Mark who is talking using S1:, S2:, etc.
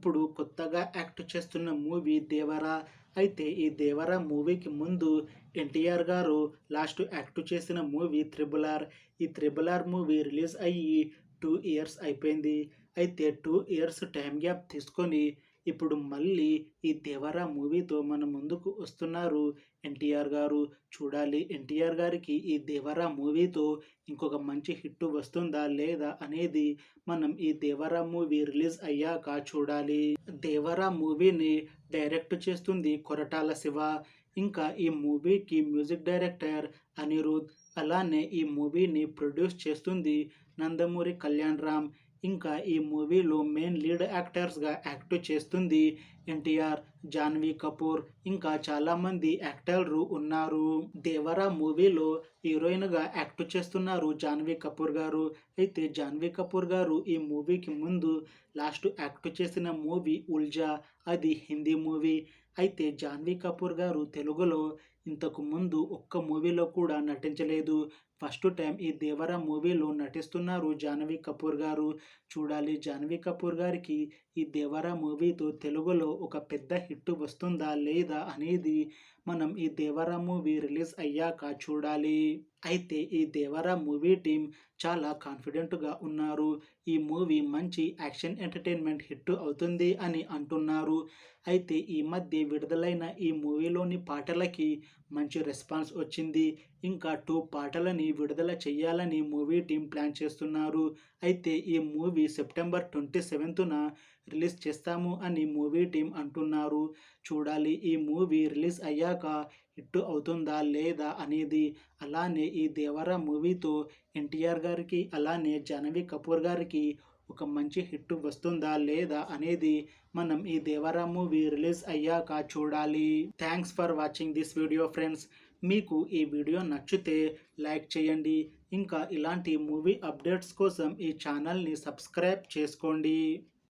S1: ఇప్పుడు కొత్తగా యాక్ట్ చేస్తున్న మూవీ 'దేవర'. అయితే ఈ 'దేవర' మూవీకి ముందు ఎన్టీఆర్ గారు లాస్ట్ యాక్ట్ చేసిన మూవీ 'త్రిబుల్ ఆర్'. ఈ 'త్రిబుల్ ఆర్' మూవీ రిలీజ్ అయ్యి 2 ఇయర్స్ అయిపోయింది. అయితే 2 ఇయర్స్ టైమ్ గ్యాప్ తీసుకొని ఇప్పుడు మళ్ళీ ఈ 'దేవర' మూవీతో మన ముందుకు వస్తున్నారు ఎన్టీఆర్ గారు. చూడాలి ఎన్టీఆర్ గారికి ఈ 'దేవర' మూవీతో ఇంకొక మంచి హిట్ వస్తుందా లేదా అనేది మనం ఈ 'దేవర' మూవీ రిలీజ్ అయ్యాక చూడాలి. 'దేవర' మూవీని డైరెక్ట్ చేస్తుంది కొరటాల శివ. ఇంకా ఈ మూవీకి మ్యూజిక్ డైరెక్టర్ అనిరుద్. అలానే ఈ మూవీని ప్రొడ్యూస్ చేస్తుంది నందమూరి కళ్యాణ్ రామ్. ఇంకా ఈ మూవీలో మెయిన్ లీడ్ యాక్టర్స్గా యాక్ట్ చేస్తుంది ఎన్టీఆర్, జాన్వీ కపూర్, ఇంకా చాలామంది యాక్టర్లు ఉన్నారు. 'దేవర' మూవీలో హీరోయిన్గా యాక్ట్ చేస్తున్నారు జాన్వీ కపూర్ గారు. అయితే జాన్వీ కపూర్ గారు ఈ మూవీకి ముందు లాస్ట్ యాక్ట్ చేసిన మూవీ 'ఉల్జా', అది హిందీ మూవీ. అయితే జాన్వీ కపూర్ గారు తెలుగులో ఇంతకు ముందు ఒక్క మూవీలో కూడా నటించలేదు. ఫస్ట్ టైం ఈ 'దేవర' మూవీలో నటిస్తున్నారు జాన్వీ కపూర్ గారు. చూడాలి జాన్వీ కపూర్ గారికి ఈ 'దేవర' మూవీతో తెలుగులో ఒక పెద్ద హిట్ వస్తుందా లేదా అనేది మనం ఈ 'దేవర' మూవీ రిలీజ్ అయ్యాక చూడాలి. అయితే ఈ 'దేవర' మూవీ టీం చాలా కాన్ఫిడెంట్గా ఉన్నారు. ఈ మూవీ మంచి యాక్షన్ ఎంటర్టైన్మెంట్ హిట్ అవుతుంది అని అంటున్నారు. అయితే ఈ మధ్య విడుదలైన ఈ మూవీలోని పాటలకి మంచి రెస్పాన్స్ వచ్చింది. ఇంకా 2 పాటలని విడుదల చేయాలని మూవీ టీం ప్లాన్ చేస్తున్నారు. అయితే ఈ మూవీ సెప్టెంబర్ 27న రిలీజ్ చేస్తాము అని మూవీ టీం అంటున్నారు. చూడాలి ఈ మూవీ రిలీజ్ అయ్యాక హిట్ అవుతుందా లేదా అనేది. అలానే ఈ 'దేవర' మూవీతో ఎన్టీఆర్ గారికి అలానే జాన్వీ కపూర్ గారికి ఒక మంచి హిట్ వస్తుందా లేదా అనేది మనం ఈ 'దేవర' మూవీ రిలీజ్ అయ్యాక చూడాలి. Thanks for watching this video friends. మీకు ఈ వీడియో నచ్చితే లైక్ చేయండి. ఇంకా ఇలాంటి మూవీ అప్డేట్స్ కోసం ఈ ఛానల్ని సబ్స్క్రైబ్ చేసుకోండి.